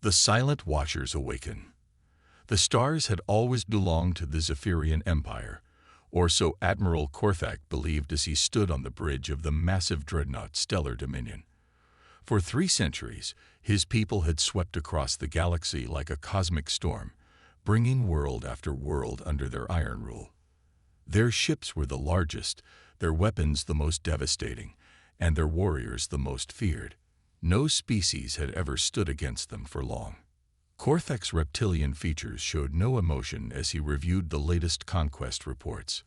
The Silent Watchers awaken. The stars had always belonged to the Zephyrian Empire, or so Admiral Korthak believed as he stood on the bridge of the massive dreadnought Stellar Dominion. For 3 centuries, his people had swept across the galaxy like a cosmic storm, bringing world after world under their iron rule. Their ships were the largest, their weapons the most devastating, and their warriors the most feared. No species had ever stood against them for long. Korthak's reptilian features showed no emotion as he reviewed the latest conquest reports.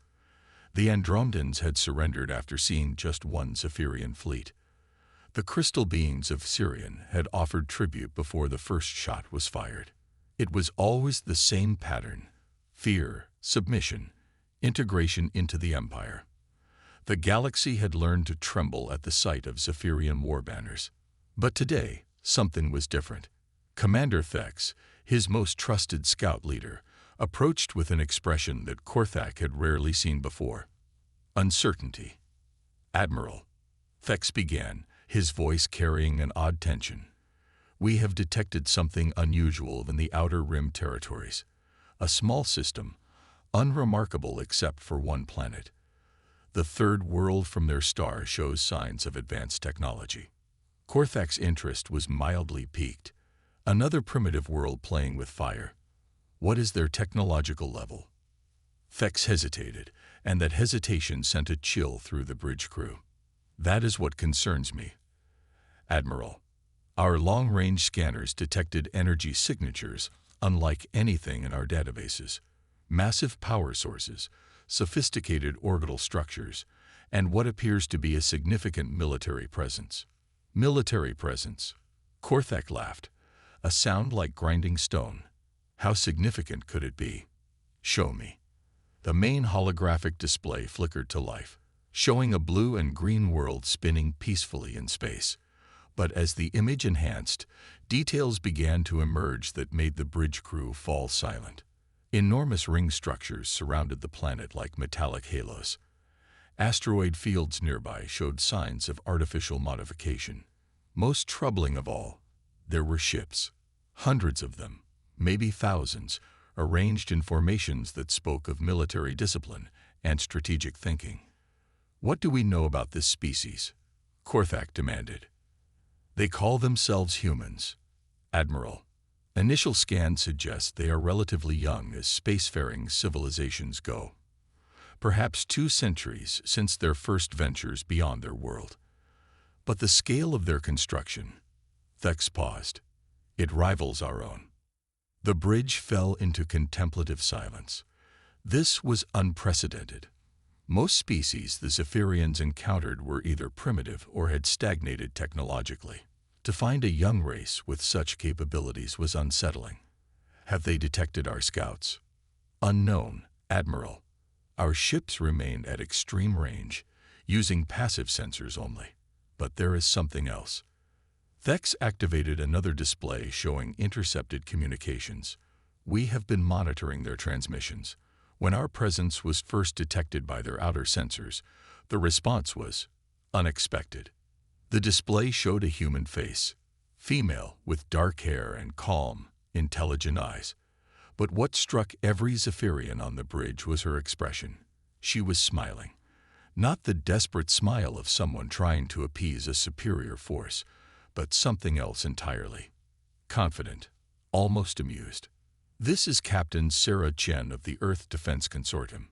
The Andromedans had surrendered after seeing just one Zephyrian fleet. The crystal beings of Sirion had offered tribute before the first shot was fired. It was always the same pattern: fear, submission, integration into the Empire. The galaxy had learned to tremble at the sight of Zephyrian war banners. But today, something was different. Commander Thex, his most trusted scout leader, approached with an expression that Korthak had rarely seen before: uncertainty. "Admiral," Thex began, his voice carrying an odd tension, "we have detected something unusual in the Outer Rim territories. A small system, unremarkable except for one planet. The third world from their star shows signs of advanced technology." Korthak's interest was mildly piqued. Another primitive world playing with fire. What is their technological level? Thex hesitated, and that hesitation sent a chill through the bridge crew. "That is what concerns me, Admiral. Our long-range scanners detected energy signatures unlike anything in our databases. Massive power sources, sophisticated orbital structures, and what appears to be a significant military presence." "Military presence," Korthak laughed, a sound like grinding stone. "How significant could it be?" "Show me." The main holographic display flickered to life, showing a blue and green world spinning peacefully in space. But as the image enhanced, details began to emerge that made the bridge crew fall silent. Enormous ring structures surrounded the planet like metallic halos. Asteroid fields nearby showed signs of artificial modification. Most troubling of all, there were ships. Hundreds of them, maybe thousands, arranged in formations that spoke of military discipline and strategic thinking. "What do we know about this species?" Korthak demanded. "They call themselves humans, Admiral. Initial scans suggest they are relatively young as spacefaring civilizations go. Perhaps 2 centuries since their first ventures beyond their world. But the scale of their construction..." Thex paused. "It rivals our own." The bridge fell into contemplative silence. This was unprecedented. Most species the Zephyrians encountered were either primitive or had stagnated technologically. To find a young race with such capabilities was unsettling. "Have they detected our scouts?" "Unknown, Admiral. Our ships remain at extreme range, using passive sensors only. But there is something else." Thex activated another display showing intercepted communications. "We have been monitoring their transmissions. When our presence was first detected by their outer sensors, the response was unexpected." The display showed a human face, female with dark hair and calm, intelligent eyes. But what struck every Zephyrian on the bridge was her expression. She was smiling. Not the desperate smile of someone trying to appease a superior force, but something else entirely. Confident, almost amused. "This is Captain Sarah Chen of the Earth Defense Consortium."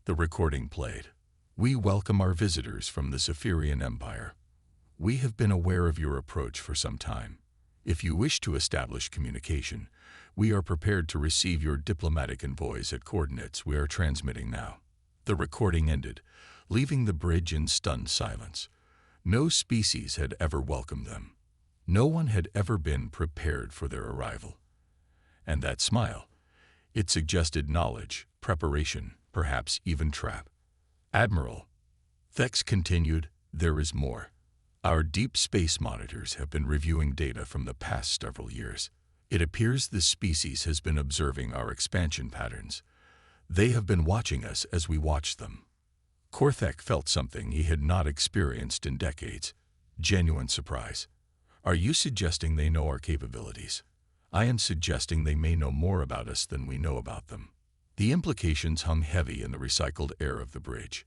The recording played. "We welcome our visitors from the Zephyrian Empire. We have been aware of your approach for some time. If you wish to establish communication, we are prepared to receive your diplomatic envoys at coordinates we are transmitting now." The recording ended, leaving the bridge in stunned silence. No species had ever welcomed them. No one had ever been prepared for their arrival. And that smile, it suggested knowledge, preparation, perhaps even trap. "Admiral," Thex continued, "there is more. Our deep space monitors have been reviewing data from the past several years. It appears this species has been observing our expansion patterns. They have been watching us as we watch them." Korthak felt something he had not experienced in decades: genuine surprise. "Are you suggesting they know our capabilities?" I am suggesting they may know more about us than we know about them." The implications hung heavy in the recycled air of the bridge.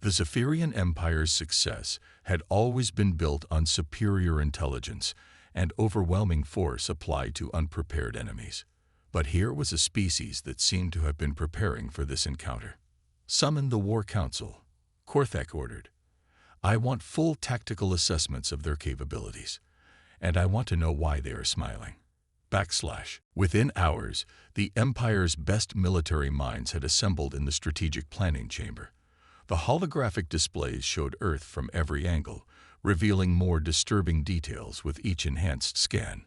The Zephyrian Empire's success had always been built on superior intelligence and overwhelming force applied to unprepared enemies. But here was a species that seemed to have been preparing for this encounter. "Summon the War Council," Korthak ordered. "I want full tactical assessments of their capabilities, and I want to know why they are smiling." Within hours, the Empire's best military minds had assembled in the strategic planning chamber. The holographic displays showed Earth from every angle, revealing more disturbing details with each enhanced scan.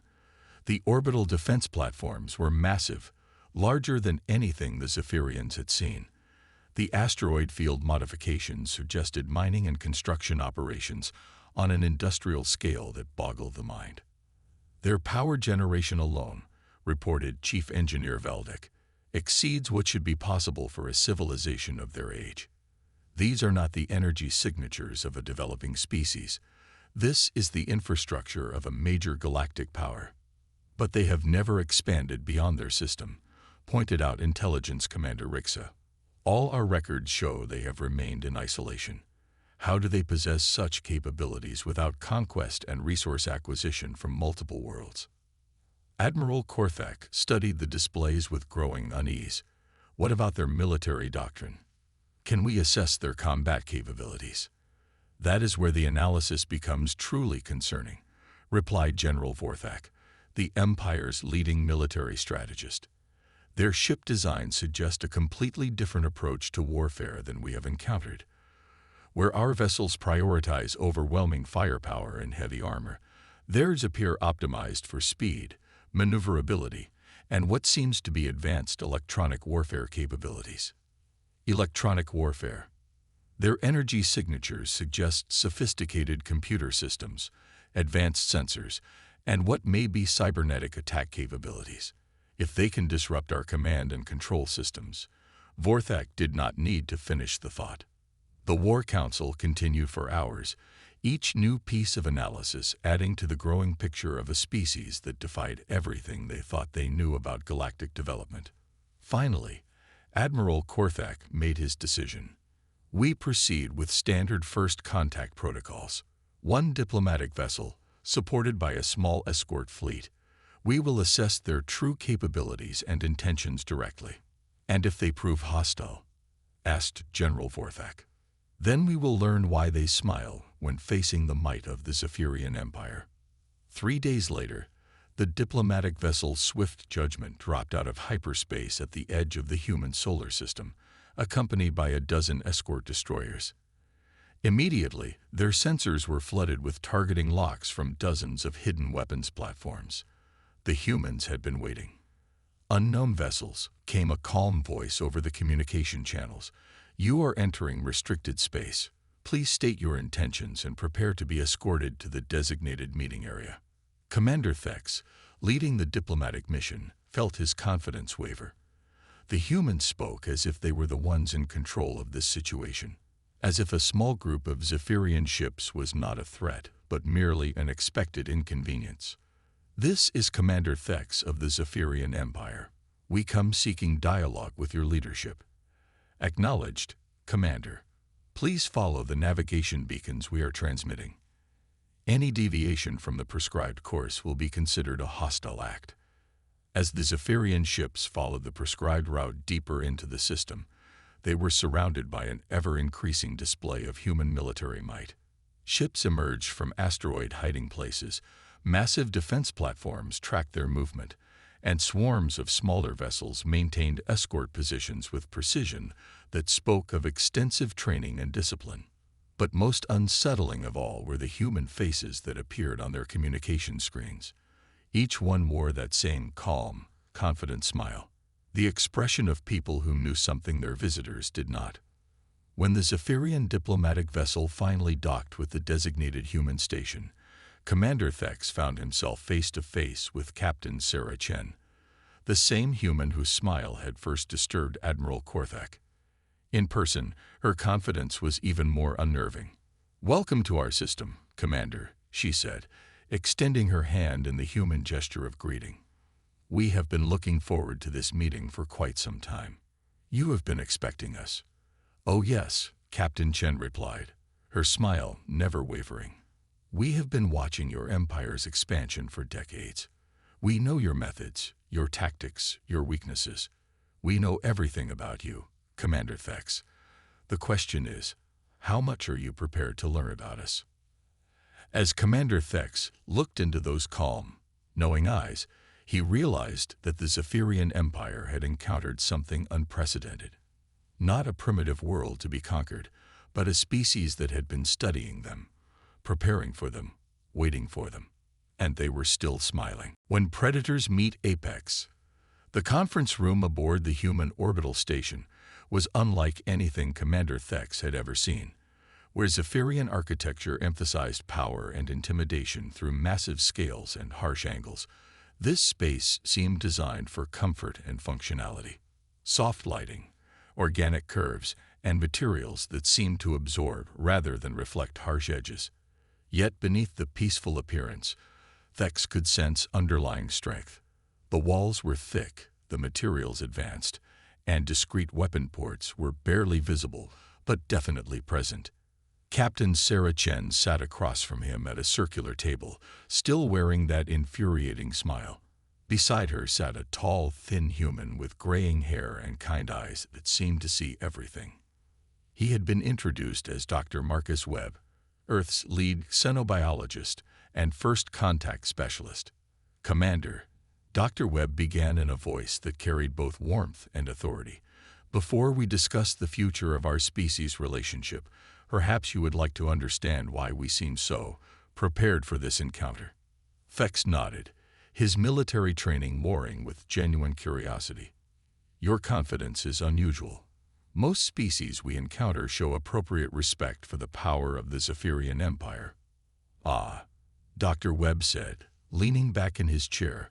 The orbital defense platforms were massive, larger than anything the Zephyrians had seen. The asteroid field modifications suggested mining and construction operations on an industrial scale that boggled the mind. "Their power generation alone," reported Chief Engineer Veldek, "exceeds what should be possible for a civilization of their age. These are not the energy signatures of a developing species. This is the infrastructure of a major galactic power. But they have never expanded beyond their system," pointed out Intelligence Commander Rixa. "All our records show they have remained in isolation. How do they possess such capabilities without conquest and resource acquisition from multiple worlds?" Admiral Korthak studied the displays with growing unease. "What about their military doctrine? Can we assess their combat capabilities?" "That is where the analysis becomes truly concerning," replied General Vorthak, the Empire's leading military strategist. "Their ship designs suggest a completely different approach to warfare than we have encountered. Where our vessels prioritize overwhelming firepower and heavy armor, theirs appear optimized for speed, maneuverability, and what seems to be advanced electronic warfare capabilities." Electronic warfare. Their energy signatures suggest sophisticated computer systems, advanced sensors, and what may be cybernetic attack capabilities. If they can disrupt our command and control systems. Vorthak did not need to finish the thought. The War Council continued for hours, each new piece of analysis adding to the growing picture of a species that defied everything they thought they knew about galactic development. Finally, Admiral Korthak made his decision. "We proceed with standard first contact protocols. One diplomatic vessel, supported by a small escort fleet. We will assess their true capabilities and intentions directly." "And if they prove hostile?" asked General Vorthak. "Then we will learn why they smile when facing the might of the Zephyrian Empire." 3 days later, the diplomatic vessel Swift Judgment dropped out of hyperspace at the edge of the human solar system, accompanied by a dozen escort destroyers. Immediately, their sensors were flooded with targeting locks from dozens of hidden weapons platforms. The humans had been waiting. "Unknown vessels," came a calm voice over the communication channels. "You are entering restricted space. Please state your intentions and prepare to be escorted to the designated meeting area." Commander Thex, leading the diplomatic mission, felt his confidence waver. The humans spoke as if they were the ones in control of this situation, as if a small group of Zephyrian ships was not a threat, but merely an expected inconvenience. "This is Commander Thex of the Zephyrian Empire. We come seeking dialogue with your leadership." "Acknowledged, Commander. Please follow the navigation beacons we are transmitting. Any deviation from the prescribed course will be considered a hostile act." As the Zephyrian ships followed the prescribed route deeper into the system, they were surrounded by an ever-increasing display of human military might. Ships emerged from asteroid hiding places, massive defense platforms tracked their movement, and swarms of smaller vessels maintained escort positions with precision that spoke of extensive training and discipline. But most unsettling of all were the human faces that appeared on their communication screens. Each one wore that same calm, confident smile, the expression of people who knew something their visitors did not. When the Zephyrian diplomatic vessel finally docked with the designated human station, Commander Thex found himself face to face with Captain Sarah Chen, the same human whose smile had first disturbed Admiral Korthak. In person, her confidence was even more unnerving. "Welcome to our system, Commander," she said, extending her hand in the human gesture of greeting. We have been looking forward to this meeting for quite some time. You have been expecting us." "Oh yes," Captain Chen replied, her smile never wavering. "We have been watching your empire's expansion for decades. We know your methods, your tactics, your weaknesses. We know everything about you, Commander Thex. The question is, how much are you prepared to learn about us?" As Commander Thex looked into those calm, knowing eyes, he realized that the Zephyrian Empire had encountered something unprecedented. Not a primitive world to be conquered, but a species that had been studying them, preparing for them, waiting for them. And they were still smiling. When predators meet apex, the conference room aboard the human orbital station was unlike anything Commander Thex had ever seen, where Zephyrian architecture emphasized power and intimidation through massive scales and harsh angles. This space seemed designed for comfort and functionality. Soft lighting, organic curves, and materials that seemed to absorb rather than reflect harsh edges. Yet beneath the peaceful appearance, Thex could sense underlying strength. The walls were thick, the materials advanced, and discrete weapon ports were barely visible, but definitely present. Captain Sarah Chen sat across from him at a circular table, still wearing that infuriating smile. Beside her sat a tall, thin human with graying hair and kind eyes that seemed to see everything. He had been introduced as Dr. Marcus Webb, Earth's lead xenobiologist and first contact specialist. "Commander," Dr. Webb began in a voice that carried both warmth and authority. "Before we discuss the future of our species relationship, perhaps you would like to understand why we seem so prepared for this encounter." Thex nodded, his military training warring with genuine curiosity. "Your confidence is unusual. Most species we encounter show appropriate respect for the power of the Zephyrian Empire." "Ah," Dr. Webb said, leaning back in his chair,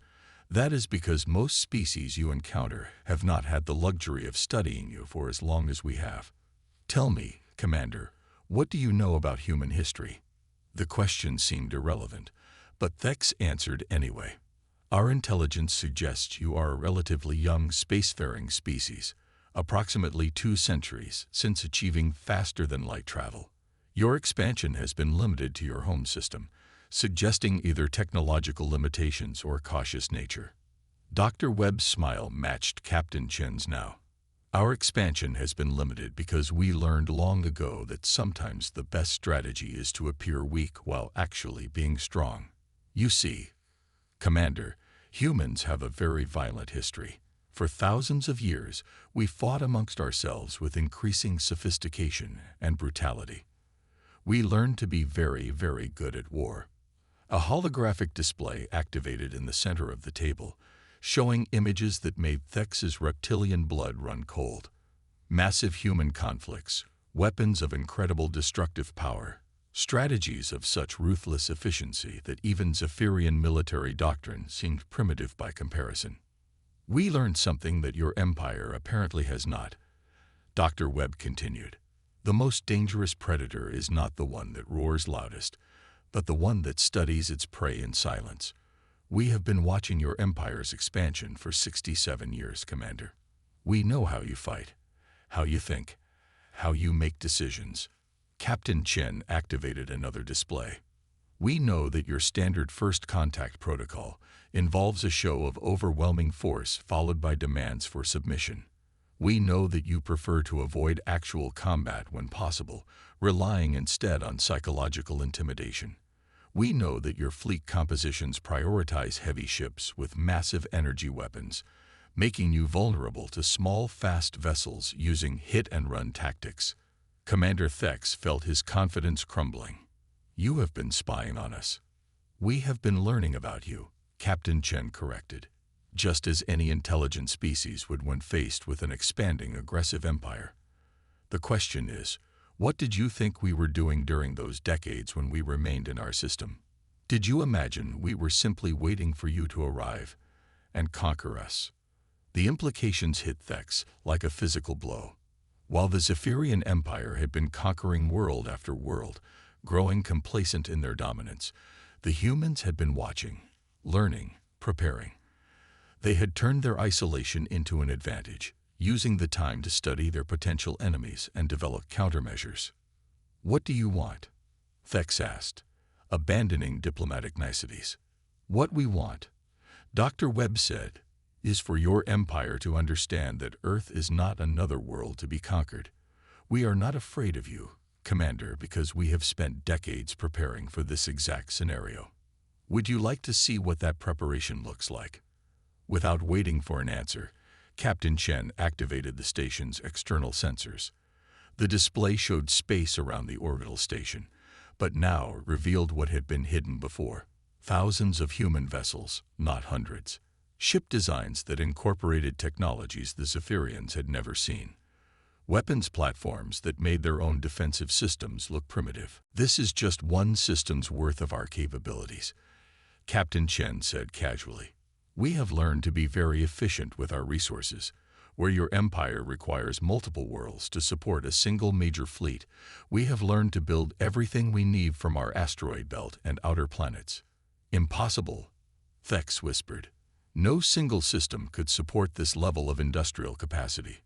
"that is because most species you encounter have not had the luxury of studying you for as long as we have. Tell me, Commander, what do you know about human history?" The question seemed irrelevant, but Thex answered anyway. "Our intelligence suggests you are a relatively young spacefaring species, approximately 2 centuries since achieving faster-than-light travel. Your expansion has been limited to your home system, suggesting either technological limitations or cautious nature." Dr. Webb's smile matched Captain Chen's now. "Our expansion has been limited because we learned long ago that sometimes the best strategy is to appear weak while actually being strong. You see, Commander, humans have a very violent history. For thousands of years, we fought amongst ourselves with increasing sophistication and brutality. We learned to be very, very good at war." A holographic display activated in the center of the table, showing images that made Thex's reptilian blood run cold. Massive human conflicts, weapons of incredible destructive power, strategies of such ruthless efficiency that even Zephyrian military doctrine seemed primitive by comparison. "We learned something that your empire apparently has not," Dr. Webb continued. "The most dangerous predator is not the one that roars loudest, but the one that studies its prey in silence. We have been watching your empire's expansion for 67 years, Commander. We know how you fight, how you think, how you make decisions." Captain Chen activated another display. "We know that your standard first contact protocol involves a show of overwhelming force followed by demands for submission. We know that you prefer to avoid actual combat when possible, relying instead on psychological intimidation. We know that your fleet compositions prioritize heavy ships with massive energy weapons, making you vulnerable to small, fast vessels using hit-and-run tactics." Commander Thex felt his confidence crumbling. "You have been spying on us." "We have been learning about you," Captain Chen corrected, "just as any intelligent species would when faced with an expanding, aggressive empire. The question is, what did you think we were doing during those decades when we remained in our system? Did you imagine we were simply waiting for you to arrive and conquer us?" The implications hit Thex like a physical blow. While the Zephyrian Empire had been conquering world after world, growing complacent in their dominance, the humans had been watching, learning, preparing. They had turned their isolation into an advantage, using the time to study their potential enemies and develop countermeasures. "What do you want?" Thex asked, abandoning diplomatic niceties. "What we want," Dr. Webb said, "is for your empire to understand that Earth is not another world to be conquered. We are not afraid of you, Commander, because we have spent decades preparing for this exact scenario. Would you like to see what that preparation looks like?" Without waiting for an answer, Captain Chen activated the station's external sensors. The display showed space around the orbital station, but now revealed what had been hidden before: thousands of human vessels, not hundreds. Ship designs that incorporated technologies the Zephyrians had never seen. Weapons platforms that made their own defensive systems look primitive. "This is just one system's worth of our capabilities," Captain Chen said casually. "We have learned to be very efficient with our resources. Where your empire requires multiple worlds to support a single major fleet, we have learned to build everything we need from our asteroid belt and outer planets." "Impossible," Thex whispered. "No single system could support this level of industrial capacity."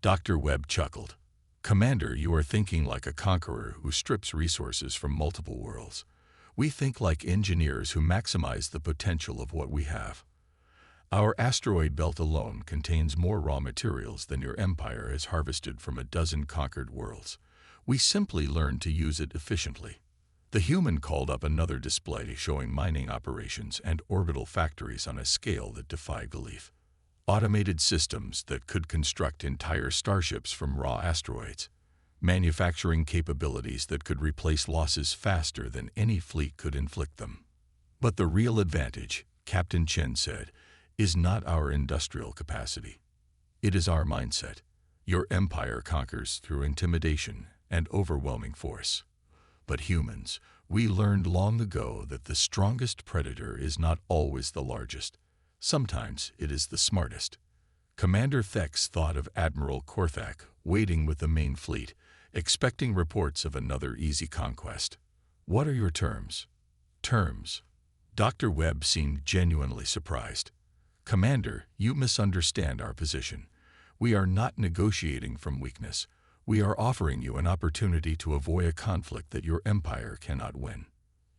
Dr. Webb chuckled. "Commander, you are thinking like a conqueror who strips resources from multiple worlds. We think like engineers who maximize the potential of what we have. Our asteroid belt alone contains more raw materials than your empire has harvested from a dozen conquered worlds. We simply learned to use it efficiently." The human called up another display showing mining operations and orbital factories on a scale that defied belief. Automated systems that could construct entire starships from raw asteroids. Manufacturing capabilities that could replace losses faster than any fleet could inflict them. "But the real advantage," Captain Chen said, "is not our industrial capacity. It is our mindset. Your empire conquers through intimidation and overwhelming force. But humans, we learned long ago that the strongest predator is not always the largest. Sometimes it is the smartest." Commander Thex thought of Admiral Korthak waiting with the main fleet, expecting reports of another easy conquest. "What are your terms?" "Terms?" Dr. Webb seemed genuinely surprised. "Commander, you misunderstand our position. We are not negotiating from weakness. We are offering you an opportunity to avoid a conflict that your empire cannot win.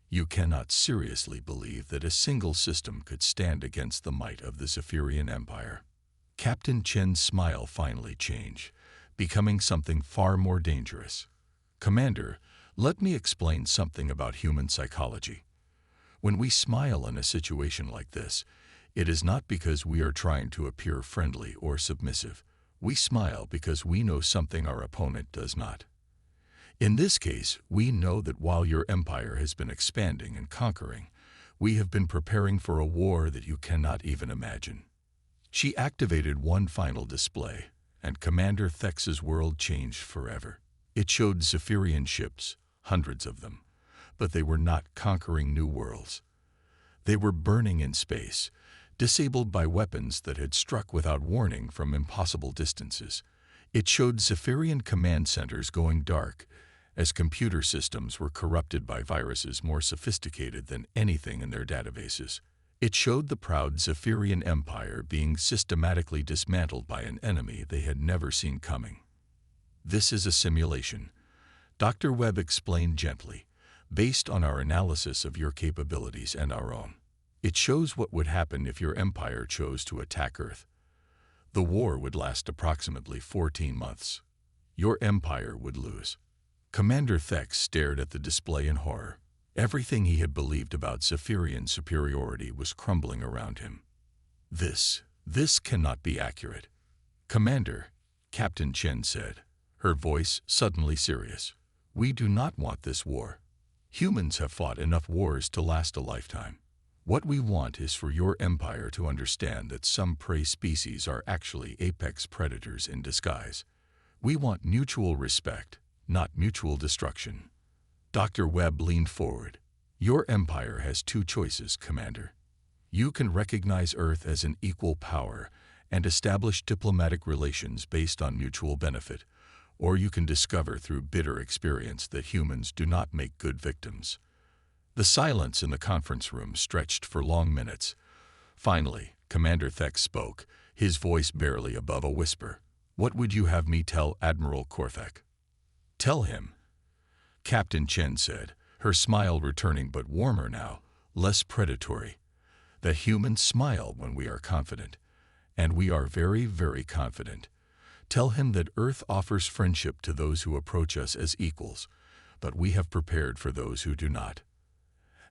You cannot seriously believe that a single system could stand against the might of the Zephyrian Empire." Captain Chen's smile finally changed, becoming something far more dangerous. "Commander, let me explain something about human psychology. When we smile in a situation like this, it is not because we are trying to appear friendly or submissive. We smile because we know something our opponent does not. In this case, we know that while your empire has been expanding and conquering, we have been preparing for a war that you cannot even imagine." She activated one final display, and Commander Thex's world changed forever. It showed Zephyrian ships, hundreds of them, but they were not conquering new worlds. They were burning in space, disabled by weapons that had struck without warning from impossible distances. It showed Zephyrian command centers going dark, as computer systems were corrupted by viruses more sophisticated than anything in their databases. It showed the proud Zephyrian Empire being systematically dismantled by an enemy they had never seen coming. "This is a simulation," Dr. Webb explained gently, "based on our analysis of your capabilities and our own. It shows what would happen if your empire chose to attack Earth. The war would last approximately 14 months. Your empire would lose." Commander Thex stared at the display in horror. Everything he had believed about Zephyrian superiority was crumbling around him. This cannot be accurate." "Commander," Captain Chen said, her voice suddenly serious, "we do not want this war. Humans have fought enough wars to last a lifetime. What we want is for your empire to understand that some prey species are actually apex predators in disguise. We want mutual respect, not mutual destruction." Dr. Webb leaned forward. "Your empire has two choices, Commander. You can recognize Earth as an equal power and establish diplomatic relations based on mutual benefit, or you can discover through bitter experience that humans do not make good victims." The silence in the conference room stretched for long minutes. Finally, Commander Thex spoke, his voice barely above a whisper. "What would you have me tell Admiral Korthek?" "Tell him," Captain Chen said, her smile returning but warmer now, less predatory, "that humans smile when we are confident. And we are very, very confident. Tell him that Earth offers friendship to those who approach us as equals, but we have prepared for those who do not."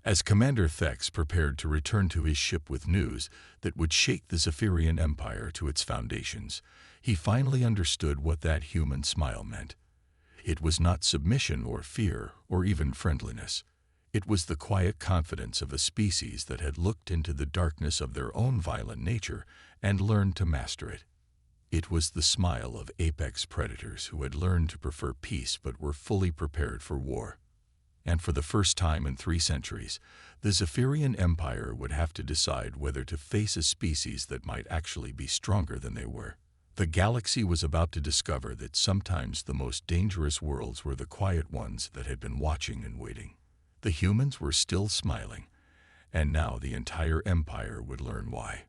As Commander Thex prepared to return to his ship with news that would shake the Zephyrian Empire to its foundations, he finally understood what that human smile meant. It was not submission or fear or even friendliness. It was the quiet confidence of a species that had looked into the darkness of their own violent nature and learned to master it. It was the smile of apex predators who had learned to prefer peace but were fully prepared for war. And for the first time in 3 centuries, the Zephyrian Empire would have to decide whether to face a species that might actually be stronger than they were. The galaxy was about to discover that sometimes the most dangerous worlds were the quiet ones that had been watching and waiting. The humans were still smiling, and now the entire empire would learn why.